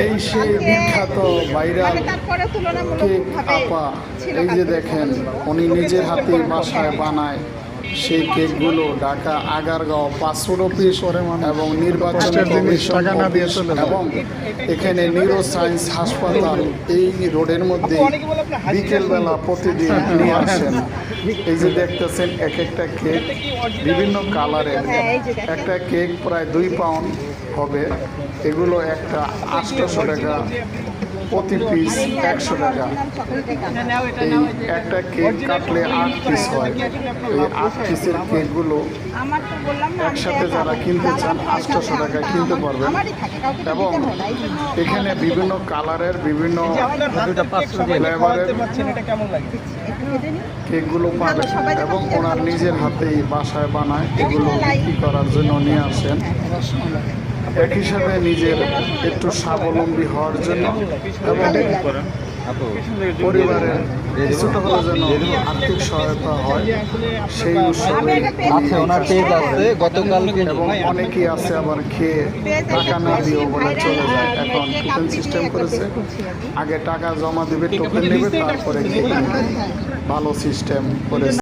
এই সেই বিখ্যাত ভাইরাল কেক আপা। এই যে দেখেন, উনি নিজের হাতে বাসায় বানায় সেই কেকগুলো। ঢাকা আগারগাঁও 500 পিস এবং নির্বাচন কমিশন অফিস এবং এখানে নিউরো সায়েন্স হাসপাতাল এই রোডের মধ্যে বিকেলবেলা প্রতিদিন নিয়ে আসেন। এই যে দেখতেছেন এক একটা কেক বিভিন্ন কালারের। একটা কেক প্রায় 2 পাউন্ড হবে। এগুলো একটা 800 টাকা, প্রতি পিস 100 টাকা। এই একটা কেক কাটলে 8 পিস হয়। এই 8 পিসের কেকগুলো একসাথে যারা কিনতে চান 800 টাকা কিনতে পারবেন। এবং এখানে বিভিন্ন কালারের বিভিন্ন ফ্লেভারের কেকগুলো পাবেন এবং ওনার নিজের হাতেই বাসায় বানায় এগুলো বিক্রি করার জন্য নিয়ে আসেন। একই সাথে নিজের একটু স্বাবলম্বী হওয়ার জন্য এবং পরিবারের কিছুটা হলে যেন আর্থিক সহায়তা হয় সেই উৎসবে এবং অনেকেই আছে আবার খেয়ে টাকা না দিয়েও বলে চলে যায়। এখন টোকেন সিস্টেম করেছে, আগে টাকা জমা দেবে, টোকেন নেবে, তারপরে খেয়ে নেবে। ভালো সিস্টেম করেছে।